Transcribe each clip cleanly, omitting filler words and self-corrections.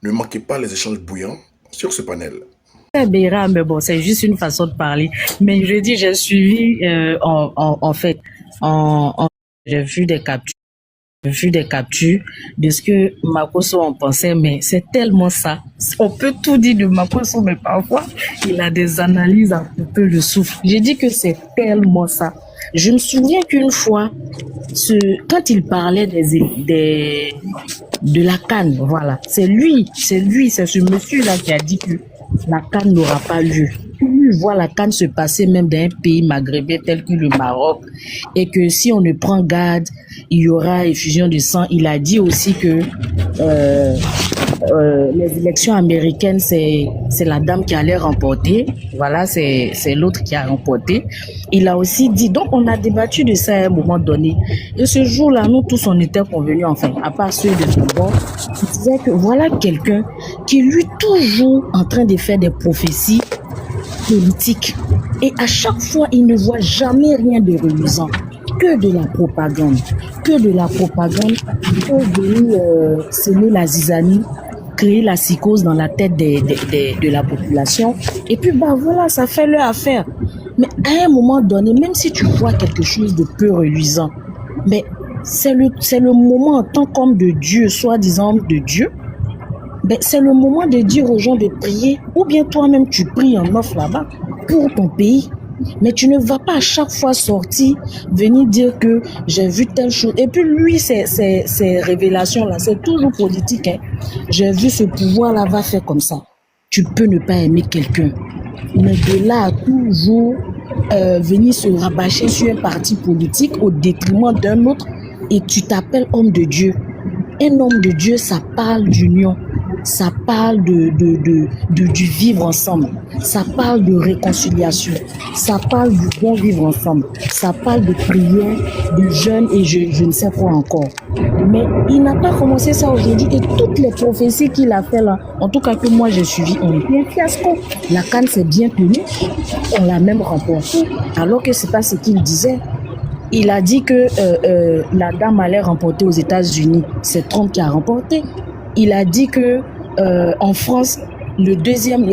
Ne manquez pas les échanges bouillants sur ce panel. Béra, mais bon, c'est juste une façon de parler. Mais je dis, j'ai suivi, en fait, j'ai vu des captures. J'ai vu des captures de ce que Makosso en pensait, mais c'est tellement ça. On peut tout dire de Makosso, mais parfois, il a des analyses un peu le souffle. J'ai dit que c'est tellement ça. Je me souviens qu'une fois, quand il parlait de la CAN, voilà, c'est ce monsieur-là qui a dit que la CAN n'aura pas lieu. Lui voit la CAN se passer même dans un pays maghrébin tel que le Maroc, et que si on ne prend garde, il y aura effusion de sang. Il a dit aussi que les élections américaines, c'est la dame qui allait remporter. Voilà, c'est l'autre qui a remporté. Il a aussi dit, donc on a débattu de ça à un moment donné. Et ce jour-là, nous tous, on était convenus, enfin, à part ceux de son bord, qui disaient que voilà quelqu'un qui lui toujours en train de faire des prophéties politiques. Et à chaque fois, il ne voit jamais rien de reluisant. Que de la propagande. Que de la propagande pour venir semer la zizanie, créer la psychose dans la tête de la population. Et puis, bah voilà, ça fait leur affaire. Mais à un moment donné, même si tu vois quelque chose de peu reluisant, mais c'est le moment en tant qu'homme de Dieu, soi-disant homme de Dieu, ben c'est le moment de dire aux gens de prier, ou bien toi-même tu pries en offre là-bas pour ton pays. Mais tu ne vas pas à chaque fois sortir, venir dire que j'ai vu telle chose. Et puis lui, ces révélations-là, c'est toujours politique. Hein. J'ai vu ce pouvoir-là va faire comme ça. Tu peux ne pas aimer quelqu'un. Mais de là à toujours venir se rabâcher sur un parti politique au détriment d'un autre, et tu t'appelles homme de Dieu. Un homme de Dieu, ça parle d'union. Ça parle du vivre ensemble. Ça parle de réconciliation. Ça parle du bon vivre ensemble. Ça parle de prière, de jeûne et je ne sais quoi encore. Mais il n'a pas commencé ça aujourd'hui. Et toutes les prophéties qu'il a fait là, en tout cas que moi j'ai suivi, ont été un fiasco. La CAN s'est bien tenue. On l'a même remportée. Alors que c'est pas ce qu'il disait. Il a dit que la dame allait remporter aux États-Unis. C'est Trump qui a remporté. Il a dit que en France, la deuxième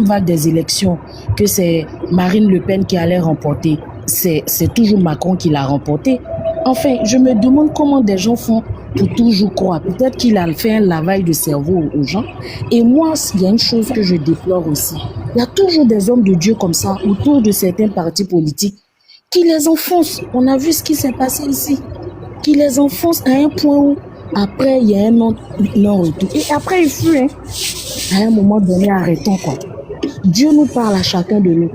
vague des élections, que c'est Marine Le Pen qui allait remporter, c'est toujours Macron qui l'a remporté. Enfin, je me demande comment des gens font pour toujours croire. Peut-être qu'il a fait un lavage de cerveau aux gens. Et moi, il y a une chose que je déplore aussi. Il y a toujours des hommes de Dieu comme ça autour de certains partis politiques qui les enfoncent. On a vu ce qui s'est passé ici. Qui les enfoncent à un point où après, il y a un non-retour. Et après, il fuit. Hein. À un moment donné, arrêtons quoi. Dieu nous parle à chacun de nous.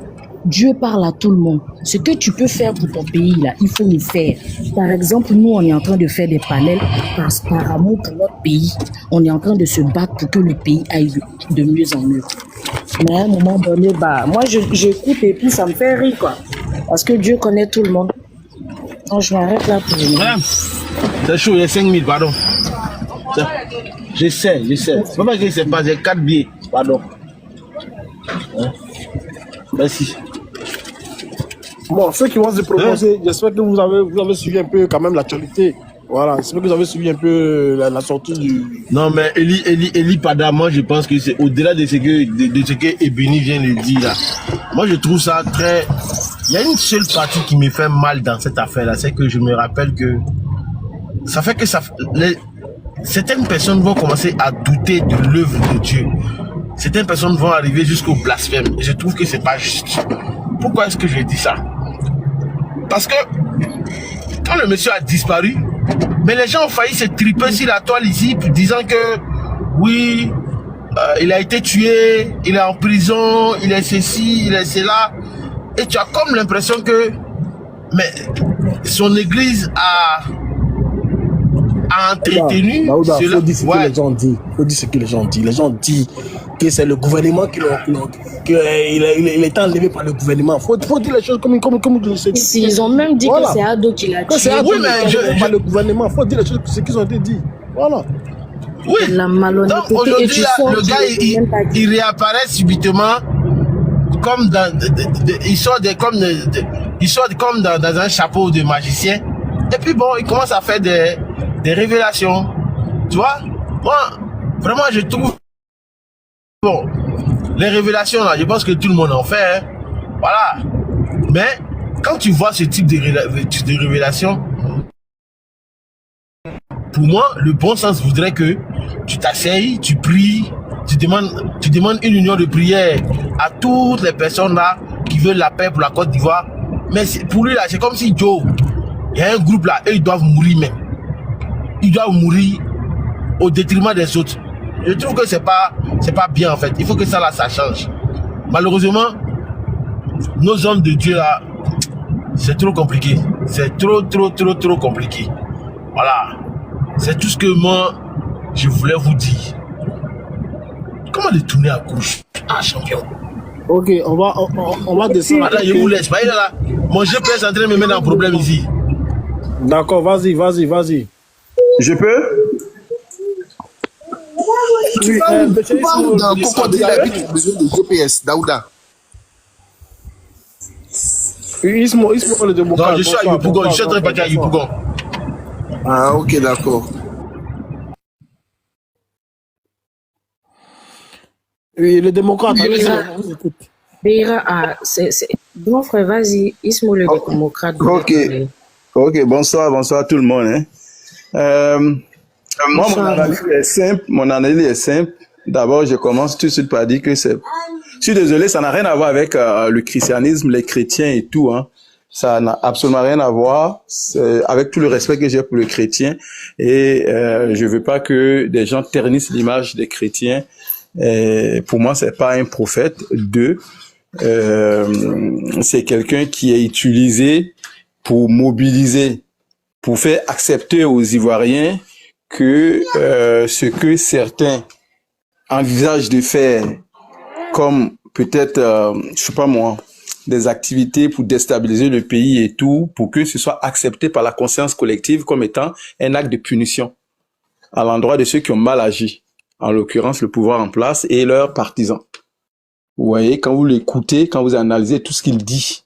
Dieu parle à tout le monde. Ce que tu peux faire pour ton pays, là, il faut le faire. Par exemple, nous, on est en train de faire des panels par amour pour notre pays. On est en train de se battre pour que le pays aille de mieux en mieux. Mais à un moment donné, bah, moi, j'écoute et puis ça me fait rire, quoi. Parce que Dieu connaît tout le monde. Donc, je m'arrête là pour vous. C'est chaud, il y a 5 000, pardon. Je sais. C'est pas parce que c'est pas, j'ai 4 billets, pardon. Hein? Merci. Bon, ceux qui vont se prononcer, j'espère que vous avez suivi un peu quand même l'actualité. Voilà, j'espère que vous avez suivi un peu la sortie du... Non, mais Eli Pada, moi je pense que c'est au-delà de ce que Ebony vient de dire là. Moi je trouve ça très... Il y a une seule partie qui me fait mal dans cette affaire-là, c'est que je me rappelle que ça fait que certaines personnes vont commencer à douter de l'œuvre de Dieu. Certaines personnes vont arriver jusqu'au blasphème. Et je trouve que c'est pas juste. Pourquoi est-ce que je dis ça? Parce que quand le monsieur a disparu, mais les gens ont failli se triper sur la toile ici, disant que oui, il a été tué, il est en prison, il est ceci, il est cela. Et tu as comme l'impression que son église a entretenu Daouda, cela. Faut dire ce que les gens disent. Faut dire ce que les gens disent. Les gens disent que c'est le gouvernement qu'il est enlevé par le gouvernement. Faut dire les choses comme Ils ont même dit que c'est Ado qui l'a tué. C'est Ado Oui, mais par le gouvernement. Faut dire les choses ce qu'ils ont été dit. Voilà. Oui. La malhonnêteté. Donc aujourd'hui, le gars, il réapparaît subitement comme il sort comme dans un chapeau de magicien. Et puis bon, il commence à faire des révélations. Tu vois, moi, Vraiment, je trouve... Bon, les révélations, là, je pense que tout le monde en fait. Hein. Voilà. Mais, quand tu vois ce type de révélation, pour moi, le bon sens voudrait que tu t'asseyes, tu pries, tu demandes une union de prière à toutes les personnes là qui veulent la paix pour la Côte d'Ivoire. Mais pour lui là, c'est comme si Joe, il y a un groupe là, et ils doivent mourir même. Ils doivent mourir au détriment des autres. Je trouve que c'est pas bien en fait. Il faut que ça là, ça change. Malheureusement, nos hommes de Dieu là, c'est trop compliqué. C'est trop compliqué. Voilà. C'est tout ce que moi, je voulais vous dire. Comment détourner à gauche? Ah, champion. Ok, on va descendre. Attends, je vous laisse. Bah, là, mon GPS est en train de me mettre en problème ici. D'accord, vas-y. Je peux? Oui, Tu parles d'un crocodile avec besoin de GPS, Daouda. Ismo le démocrate. Non, je suis à Yopougon. Je suis en train de partir à Yopougon. Ah, ok, d'accord. Oui, le démocrate. Beira, bon frère, vas-y, Ismo le démocrate. Ok, bonsoir tout le monde. Hein. Moi, mon analyse est simple. D'abord, je commence tout de suite par dire que je suis désolé, ça n'a rien à voir avec le christianisme, les chrétiens et tout. Hein. Ça n'a absolument rien à voir avec tout le respect que j'ai pour les chrétiens. Et je veux pas que des gens ternissent l'image des chrétiens. Pour moi, c'est pas un prophète. C'est quelqu'un qui est utilisé pour mobiliser, pour faire accepter aux Ivoiriens que ce que certains envisagent de faire, comme peut-être, je sais pas moi, des activités pour déstabiliser le pays et tout, pour que ce soit accepté par la conscience collective comme étant un acte de punition à l'endroit de ceux qui ont mal agi, en l'occurrence le pouvoir en place et leurs partisans. Vous voyez, quand vous l'écoutez, quand vous analysez tout ce qu'il dit,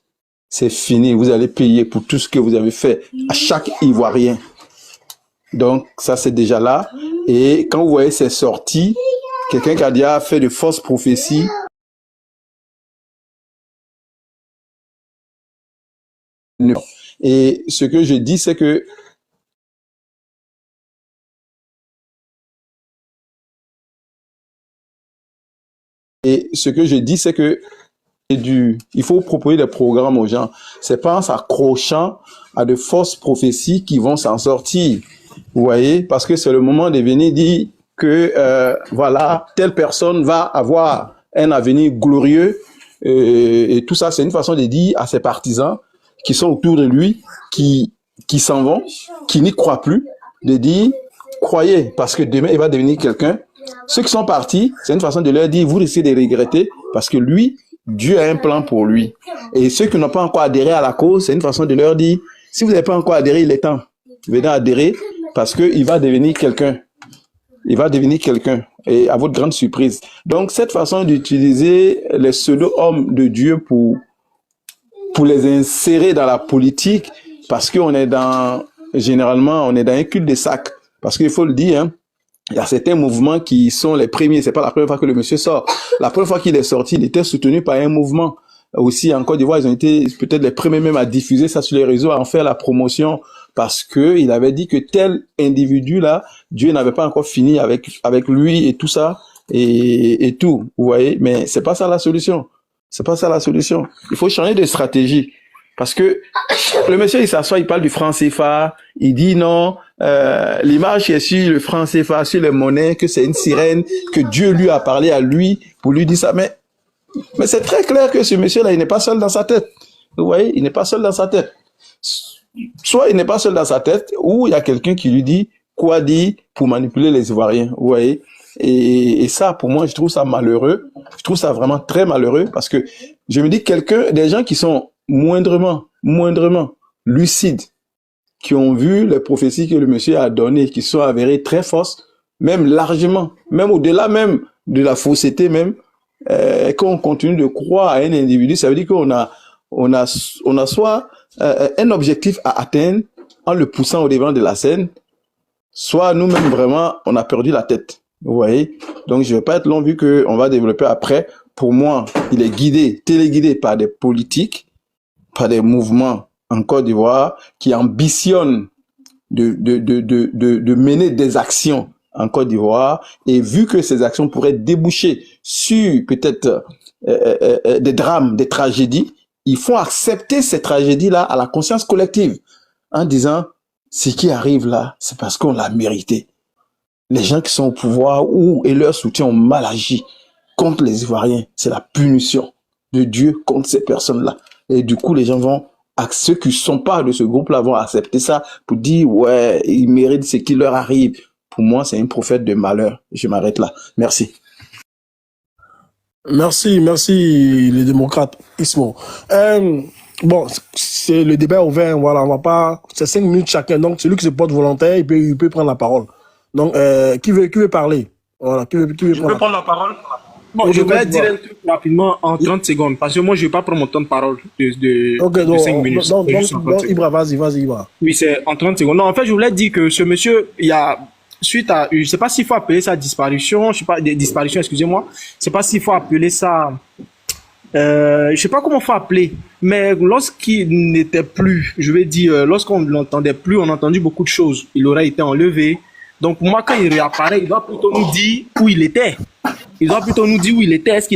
c'est fini, vous allez payer pour tout ce que vous avez fait à chaque Ivoirien. Donc, ça, c'est déjà là. Et quand vous voyez ces sorties, quelqu'un qui a déjà fait de fausses prophéties, et ce que je dis, c'est que il faut proposer des programmes aux gens. C'est pas en s'accrochant à de fausses prophéties qui vont s'en sortir. Vous voyez, parce que c'est le moment de venir dire que voilà, telle personne va avoir un avenir glorieux et tout ça, c'est une façon de dire à ses partisans qui sont autour de lui, qui s'en vont, qui n'y croient plus, de dire croyez, parce que demain il va devenir quelqu'un. Ceux qui sont partis, c'est une façon de leur dire vous risquez de regretter parce que lui, Dieu a un plan pour lui. Et ceux qui n'ont pas encore adhéré à la cause, c'est une façon de leur dire si vous n'avez pas encore adhéré, il est temps. Venez adhérer parce qu'il va devenir quelqu'un. Il va devenir quelqu'un. Et à votre grande surprise. Donc, cette façon d'utiliser les pseudo-hommes de Dieu pour les insérer dans la politique, parce qu'on est généralement, on est dans un culte des sacs. Parce qu'il faut le dire, hein, il y a certains mouvements qui sont les premiers. C'est pas la première fois que le monsieur sort. La première fois qu'il est sorti, il était soutenu par un mouvement. Aussi, en Côte d'Ivoire, ils ont été peut-être les premiers même à diffuser ça sur les réseaux, à en faire la promotion, parce que il avait dit que tel individu-là, Dieu n'avait pas encore fini avec lui et tout ça, et tout. Vous voyez? Mais c'est pas ça la solution. C'est pas ça la solution. Il faut changer de stratégie. Parce que le monsieur, il s'assoit, il parle du franc CFA, il dit non, l'image qui est sur le franc CFA, sur les monnaies, que c'est une sirène, que Dieu lui a parlé à lui pour lui dire ça. Mais c'est très clair que ce monsieur-là, il n'est pas seul dans sa tête. Vous voyez, il n'est pas seul dans sa tête. Soit il n'est pas seul dans sa tête, ou il y a quelqu'un qui lui dit quoi dire pour manipuler les Ivoiriens. Vous voyez. Et ça, pour moi, je trouve ça malheureux. Je trouve ça vraiment très malheureux parce que je me dis des gens qui sont moindrement lucides, qui ont vu les prophéties que le monsieur a données, qui sont avérées très fausses, même largement, même au-delà même de la fausseté même, qu'on continue de croire à un individu, ça veut dire qu'on a soit un objectif à atteindre en le poussant au devant de la scène, soit nous-mêmes vraiment, on a perdu la tête. Vous voyez? Donc, je ne vais pas être long vu qu'on va développer après. Pour moi, il est guidé, téléguidé par des politiques, par des mouvements en Côte d'Ivoire qui ambitionnent de mener des actions en Côte d'Ivoire. Et vu que ces actions pourraient déboucher sur peut-être des drames, des tragédies, il faut accepter ces tragédies-là à la conscience collective en disant, ce qui arrive là, c'est parce qu'on l'a mérité. Les gens qui sont au pouvoir et leurs soutiens ont mal agi contre les Ivoiriens. C'est la punition de Dieu contre ces personnes-là. Et du coup, les gens ceux qui ne sont pas de ce groupe-là vont accepter ça pour dire, ouais, ils méritent ce qui leur arrive. Pour moi, c'est un prophète de malheur. Je m'arrête là. Merci. Merci, les démocrates. Ismo. Bon, c'est le débat ouvert, voilà, on va pas, c'est 5 minutes chacun, donc celui qui se porte volontaire, il peut prendre la parole. Donc, qui veut parler? Voilà, qui veut Je peux prendre la parole? Bon, Donc, je vais dire un truc rapidement en 30 secondes, parce que moi, je ne vais pas prendre mon temps de parole de 5 minutes. Donc, Ibra, vas-y, Ibra. Oui, c'est en 30 secondes. Non, en fait, je voulais dire que ce monsieur, il y a, suite à, je ne sais pas s'il faut appeler ça disparition, je sais pas, disparition, excusez-moi, je ne sais pas s'il faut appeler ça, je sais pas comment faut appeler, mais lorsqu'il n'était plus, je vais dire, lorsqu'on ne l'entendait plus, on a entendu beaucoup de choses. Il aurait été enlevé. Donc, pour moi, quand il réapparaît, il doit plutôt nous dire où il était. Il doit plutôt nous dire où il était. Est-ce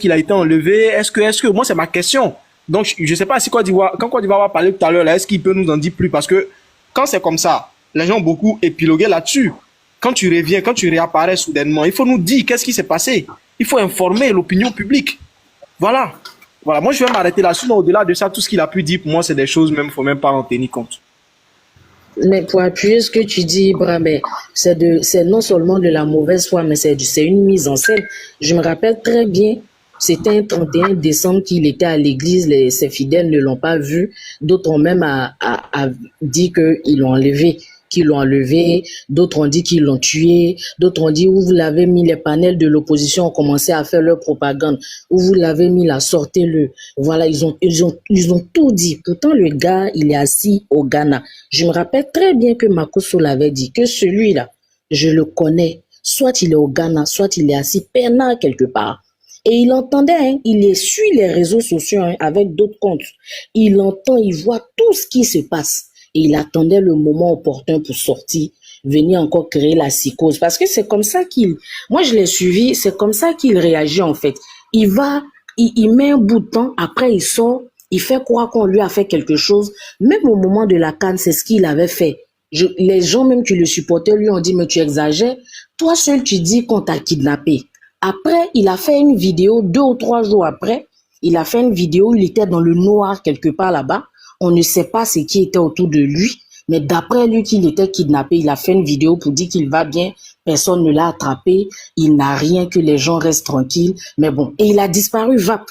qu'il a été enlevé? Est-ce que, moi, c'est ma question. Donc, je sais pas si quand Côte d'Ivoire va parler tout à l'heure, là, est-ce qu'il peut nous en dire plus? Parce que, quand c'est comme ça, les gens ont beaucoup épilogué là-dessus. Quand tu reviens, quand tu réapparais soudainement, il faut nous dire qu'est-ce qui s'est passé. Il faut informer l'opinion publique. Voilà. Voilà. Moi, je vais m'arrêter là-dessus. Au-delà de ça, tout ce qu'il a pu dire, pour moi, c'est des choses, même, faut même pas en tenir compte. Mais pour appuyer ce que tu dis, Ibra, c'est non seulement de la mauvaise foi, mais c'est une mise en scène. Je me rappelle très bien, c'était un 31 décembre qu'il était à l'église, ses fidèles ne l'ont pas vu. D'autres ont même dit qu'ils l'ont enlevé. D'autres ont dit qu'ils l'ont tué, d'autres ont dit où vous l'avez mis, les panels de l'opposition ont commencé à faire leur propagande, où vous l'avez mis là, sortez-le. Voilà, ils ont tout dit. Pourtant, le gars, il est assis au Ghana. Je me rappelle très bien que Makosso l'avait dit, que celui-là, je le connais, soit il est au Ghana, soit il est assis peinard quelque part. Et il entendait, il suit les réseaux sociaux avec d'autres comptes. Il entend, il voit tout ce qui se passe. Et il attendait le moment opportun pour sortir, venir encore créer la psychose. Parce que c'est comme ça moi je l'ai suivi, c'est comme ça qu'il réagit en fait. Il met un bout de temps, après il sort, il fait croire qu'on lui a fait quelque chose. Même au moment de la CAN, c'est ce qu'il avait fait. Les gens même qui le supportaient lui ont dit, mais tu exagères. Toi seul, tu dis qu'on t'a kidnappé. Après, il a fait une vidéo, 2 ou 3 jours après, il a fait une vidéo où il était dans le noir quelque part là-bas. On ne sait pas ce qui était autour de lui, mais d'après lui qu'il était kidnappé, il a fait une vidéo pour dire qu'il va bien, personne ne l'a attrapé, il n'a rien, que les gens restent tranquilles, mais bon, et il a disparu, vap.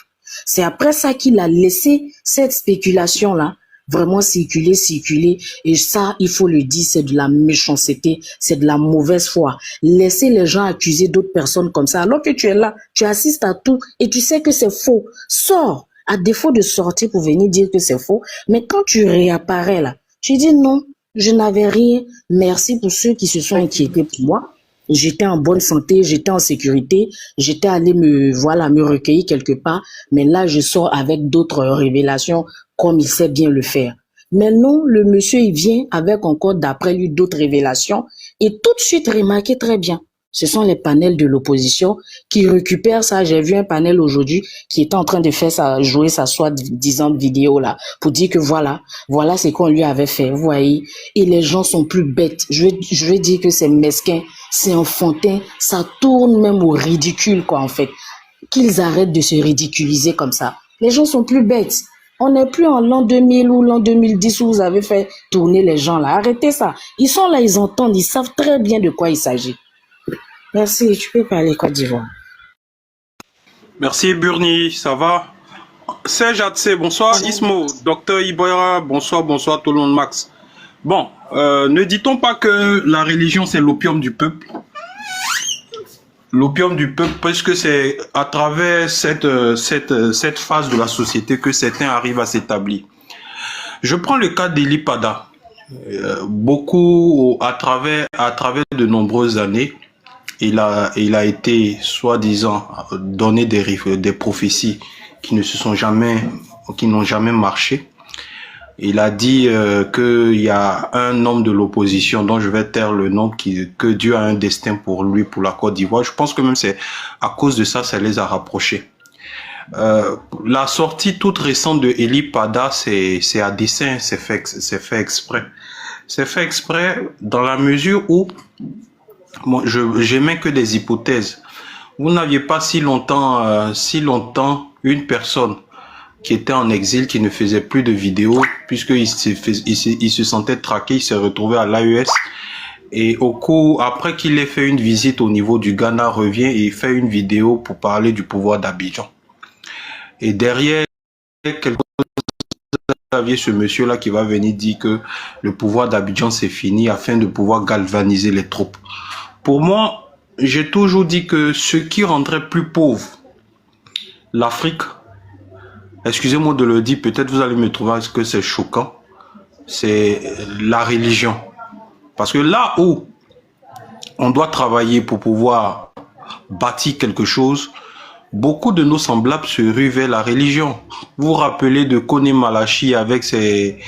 C'est après ça qu'il a laissé cette spéculation-là vraiment circuler, et ça, il faut le dire, c'est de la méchanceté, c'est de la mauvaise foi. Laisser les gens accuser d'autres personnes comme ça, alors que tu es là, tu assistes à tout, et tu sais que c'est faux. Sors! À défaut de sortir pour venir dire que c'est faux, mais quand tu réapparais là, tu dis non, je n'avais rien, merci pour ceux qui se sont inquiétés pour moi, j'étais en bonne santé, j'étais en sécurité, j'étais allé me recueillir quelque part, mais là je sors avec d'autres révélations comme il sait bien le faire. Mais non, le monsieur il vient avec encore d'après lui d'autres révélations et tout de suite remarquez très bien. Ce sont les panels de l'opposition qui récupèrent ça. J'ai vu un panel aujourd'hui qui était en train de faire jouer sa soi-disant vidéo là, pour dire que voilà ce qu'on lui avait fait, vous voyez. Et les gens sont plus bêtes. Je vais dire que c'est mesquin, c'est enfantin, ça tourne même au ridicule quoi en fait. Qu'ils arrêtent de se ridiculiser comme ça. Les gens sont plus bêtes. On n'est plus en l'an 2000 ou l'an 2010 où vous avez fait tourner les gens là. Arrêtez ça. Ils sont là, ils entendent, ils savent très bien de quoi il s'agit. Merci, tu peux parler Côte d'Ivoire. Merci Burni, ça va? Serge Atsé, bonsoir. Ismo, Docteur Iboira, bonsoir tout le monde, Max. Bon, ne dit-on pas que la religion c'est l'opium du peuple? L'opium du peuple, parce que c'est à travers cette phase de la société que certains arrivent à s'établir. Je prends le cas d'Eli Pada. Beaucoup, à travers de nombreuses années, il a été, soi-disant, donné des prophéties qui n'ont jamais marché. Il a dit qu'il y a un homme de l'opposition dont je vais taire le nom, que Dieu a un destin pour lui, pour la Côte d'Ivoire. Je pense que même c'est à cause de ça, ça les a rapprochés. La sortie toute récente de Eli Pada, c'est à dessein, c'est fait exprès. C'est fait exprès dans la mesure où j'émets que des hypothèses. Vous n'aviez pas si longtemps une personne qui était en exil, qui ne faisait plus de vidéos, puisqu'il se sentait traqué, il s'est retrouvé à l'AES. Et après qu'il ait fait une visite au niveau du Ghana, revient et fait une vidéo pour parler du pouvoir d'Abidjan. Et derrière, vous aviez ce monsieur-là qui va venir dire que le pouvoir d'Abidjan c'est fini afin de pouvoir galvaniser les troupes. Pour moi, j'ai toujours dit que ce qui rendrait plus pauvre l'Afrique, excusez-moi de le dire, peut-être vous allez me trouver que c'est choquant, c'est la religion. Parce que là où on doit travailler pour pouvoir bâtir quelque chose, beaucoup de nos semblables se ruent vers la religion. Vous vous rappelez de Kone Malachi avec ses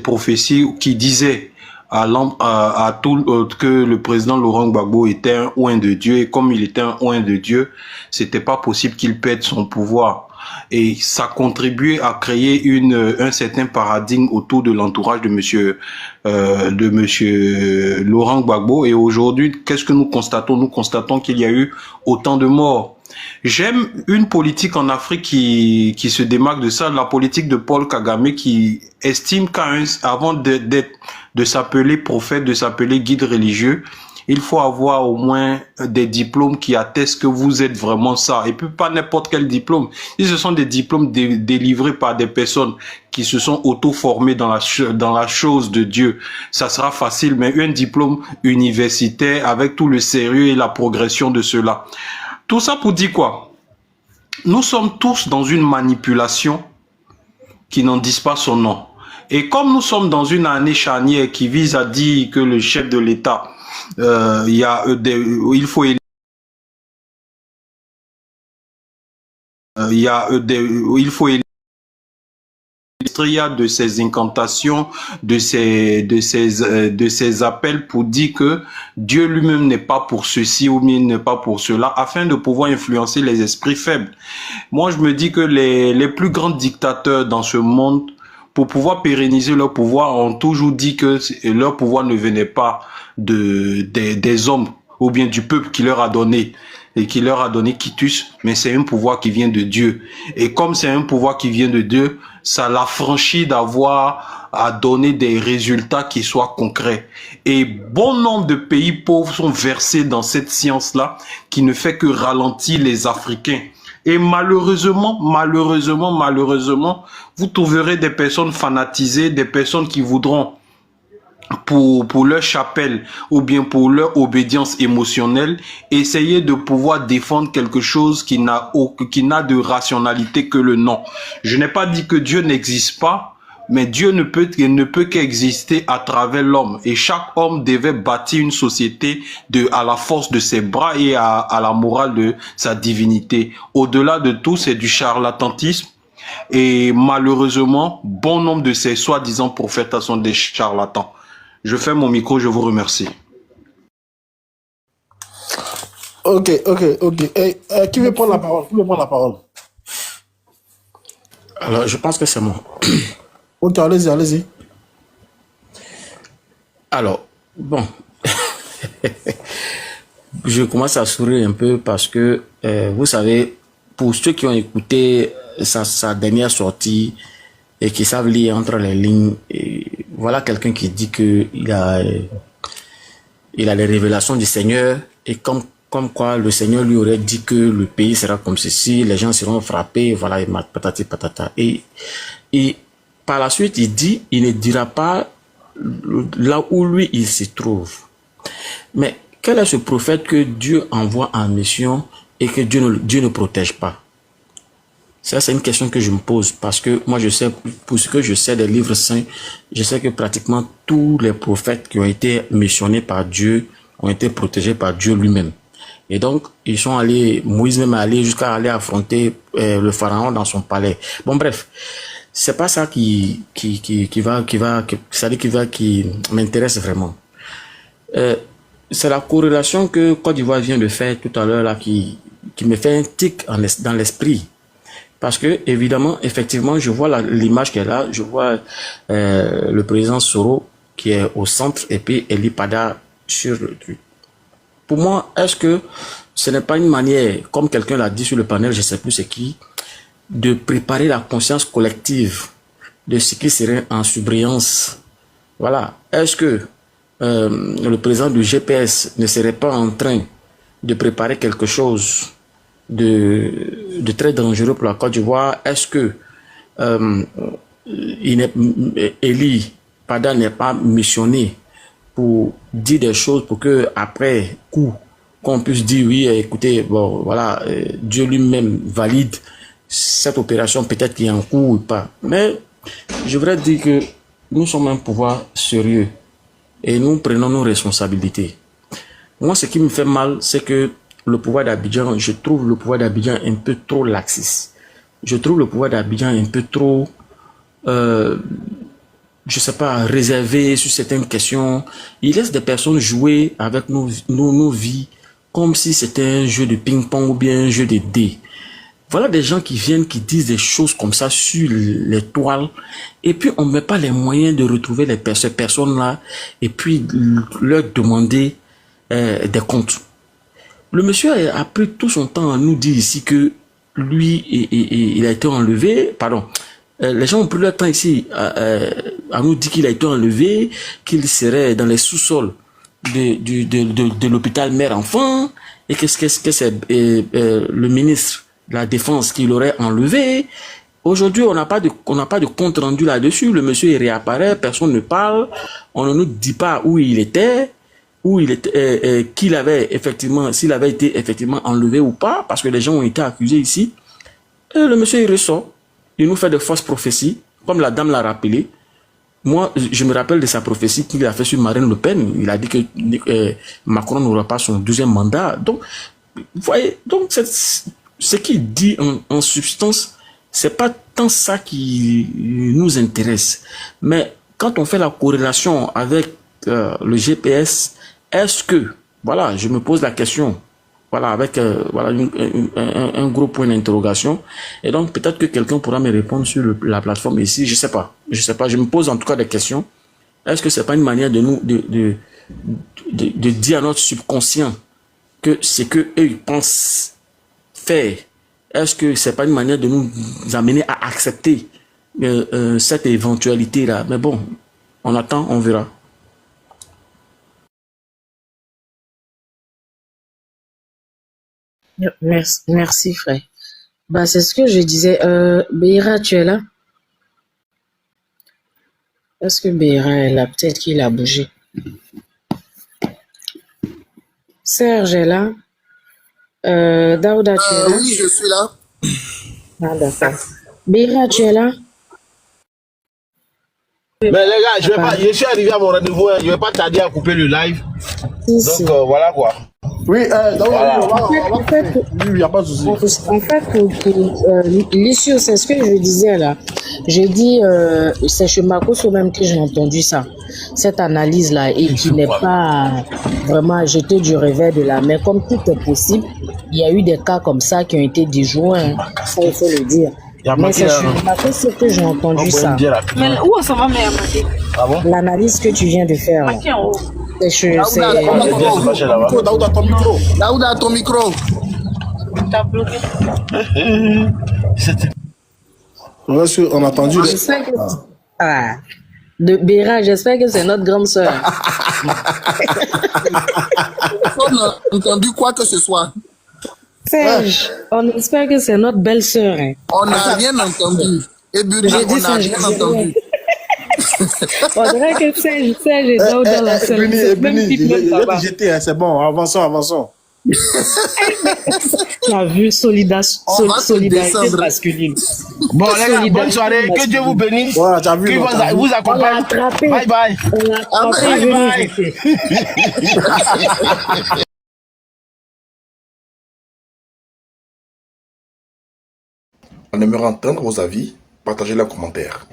prophéties qui disaient que le président Laurent Gbagbo était un oint de Dieu, et comme il était un oint de Dieu, c'était pas possible qu'il perde son pouvoir. Et ça contribuait à créer un certain paradigme autour de l'entourage de monsieur Laurent Gbagbo. Et aujourd'hui, qu'est-ce que nous constatons? Nous constatons qu'il y a eu autant de morts. J'aime une politique en Afrique qui se démarque de ça, la politique de Paul Kagame, qui estime qu'avant de s'appeler prophète, de s'appeler guide religieux, il faut avoir au moins des diplômes qui attestent que vous êtes vraiment ça. Et puis pas n'importe quel diplôme. Si ce sont des diplômes délivrés par des personnes qui se sont auto-formées dans la chose de Dieu, ça sera facile. Mais un diplôme universitaire avec tout le sérieux et la progression de cela. Tout ça pour dire quoi? Nous sommes tous dans une manipulation qui n'en dit pas son nom. Et comme nous sommes dans une année charnière qui vise à dire que le chef de l'État, il faut de ces incantations, de ces appels pour dire que Dieu lui-même n'est pas pour ceci ou bien n'est pas pour cela, afin de pouvoir influencer les esprits faibles. Moi, je me dis que les plus grands dictateurs dans ce monde, pour pouvoir pérenniser leur pouvoir, ont toujours dit que leur pouvoir ne venait pas des hommes ou bien du peuple qui leur a donné quitus, mais c'est un pouvoir qui vient de Dieu. Et comme c'est un pouvoir qui vient de Dieu, ça l'affranchit d'avoir à donner des résultats qui soient concrets. Et bon nombre de pays pauvres sont versés dans cette science-là qui ne fait que ralentir les Africains. Et malheureusement, vous trouverez des personnes fanatisées, des personnes qui voudront pour leur chapelle ou bien pour leur obédience émotionnelle, essayer de pouvoir défendre quelque chose qui n'a de rationalité que le nom. Je n'ai pas dit que Dieu n'existe pas, mais Dieu ne peut qu'exister à travers l'homme. Et chaque homme devait bâtir une société à la force de ses bras et à la morale de sa divinité. Au-delà de tout, c'est du charlatanisme. Et malheureusement, bon nombre de ces soi-disant prophètes sont des charlatans. Je ferme mon micro, je vous remercie. Ok. Et, qui veut prendre la parole? Alors, je pense que c'est moi. Ok, allez-y. Alors, bon. Je commence à sourire un peu parce que, vous savez, pour ceux qui ont écouté sa dernière sortie et qui savent lire entre les lignes, voilà quelqu'un qui dit que il a les révélations du Seigneur et comme quoi le Seigneur lui aurait dit que le pays sera comme ceci, les gens seront frappés, voilà, et patati patata. Et par la suite, il ne dira pas là où lui il se trouve. Mais quel est ce prophète que Dieu envoie en mission et que Dieu ne protège pas? Ça, c'est une question que je me pose parce que moi, je sais, pour ce que je sais des livres saints, je sais que pratiquement tous les prophètes qui ont été missionnés par Dieu ont été protégés par Dieu lui-même. Et donc, ils sont allés, Moïse même est allé jusqu'à aller affronter le pharaon dans son palais. Bon, bref, c'est pas ça qui m'intéresse vraiment. C'est la corrélation que Côte d'Ivoire vient de faire tout à l'heure là qui me fait un tic dans l'esprit. Parce que, évidemment, effectivement, je vois l'image qu'elle a, je vois le président Soro qui est au centre et puis Eli Pada sur le truc. Pour moi, est-ce que ce n'est pas une manière, comme quelqu'un l'a dit sur le panel, je ne sais plus c'est qui, de préparer la conscience collective de ce qui serait en surbrillance? Voilà. Est-ce que le président du GPS ne serait pas en train de préparer quelque chose de très dangereux pour la Côte d'Ivoire? Est-ce que Eli Pada n'est pas missionné pour dire des choses pour que après coup qu'on puisse dire oui, écoutez, bon voilà, Dieu lui-même valide cette opération peut-être qui est en cours ou pas. Mais je voudrais dire que nous sommes un pouvoir sérieux et nous prenons nos responsabilités. Moi, ce qui me fait mal, c'est que le pouvoir d'Abidjan, je trouve le pouvoir d'Abidjan un peu trop laxiste. Je trouve le pouvoir d'Abidjan un peu trop je sais pas, réservé sur certaines questions. Il laisse des personnes jouer avec nos vies comme si c'était un jeu de ping-pong ou bien un jeu de dés. Voilà des gens qui viennent, qui disent des choses comme ça sur les toiles et puis on ne met pas les moyens de retrouver ces personnes-là et puis leur demander des comptes. Le monsieur a pris tout son temps à nous dire ici que lui, il a été enlevé, pardon, les gens ont pris leur temps ici à nous dire qu'il a été enlevé, qu'il serait dans les sous-sols de l'hôpital mère-enfant, et que c'est le ministre de la Défense qui l'aurait enlevé. Aujourd'hui, on n'a pas de compte rendu là-dessus. Le monsieur il réapparaît, personne ne parle, on ne nous dit pas où il était, qu'il avait effectivement, s'il avait été effectivement enlevé ou pas, parce que les gens ont été accusés ici. Et le monsieur il ressort. Il nous fait de fausses prophéties, comme la dame l'a rappelé. Moi, je me rappelle de sa prophétie qu'il a fait sur Marine Le Pen. Il a dit que Macron n'aura pas son deuxième mandat. Donc, vous voyez, donc ce qu'il dit en substance, c'est pas tant ça qui nous intéresse. Mais quand on fait la corrélation avec le GPS, est-ce que, voilà, je me pose la question, voilà, avec voilà, un gros point d'interrogation. Et donc, peut-être que quelqu'un pourra me répondre sur la plateforme ici. Je sais pas. Je me pose en tout cas des questions. Est-ce que c'est pas une manière de nous, de dire à notre subconscient que ce que eux ils pensent faire, est-ce que c'est pas une manière de nous amener à accepter cette éventualité-là? Mais bon, on attend, on verra. Merci frère. Bah, c'est ce que je disais. Beira, tu es là? Est-ce que Beira est là? Peut-être qu'il a bougé. Serge est là? Daouda, tu es là? Oui, je suis là. Ah, d'accord. Beira, tu es là? Mais les gars, je suis arrivé à mon rendez-vous, je ne vais pas tarder à couper le live. Si. Donc voilà quoi. Oui, Voilà. en fait, il n'y a pas de souci. En fait, l'issue, c'est ce que je disais là. J'ai dit, c'est chez Makoso même que j'ai entendu ça, cette analyse-là, et qui n'est pas vraiment jeté du revers de la main. Comme tout est possible, il y a eu des cas comme ça qui ont été déjoués, ça il faut le dire. Mais c'est chez Makoso que j'ai entendu ça. Mais où ça va, mais Ah bon? L'analyse que tu viens de faire. C'est chez... Daouda, ton micro. Daouda, ton micro. t'as bloqué. On a entendu. J'espère que... Ah. De Béra, j'espère que c'est notre grande sœur. On n'a entendu quoi que ce soit. Serge, on espère que c'est notre belle-sœur. Hein. On n'a rien entendu. Et Budget, on n'a rien entendu. On dirait que Serge est dans la salle. Même type, même papa. C'est bon, avançons. Tu as vu solidarité masculine. Bon les gars, bonne soirée, que Dieu vous bénisse. Voilà, tu as vu. Qui vous accompagne. Bye bye. On l'a attrapé. Bye bye. On aimerait entendre vos avis. Partagez-les en commentaire.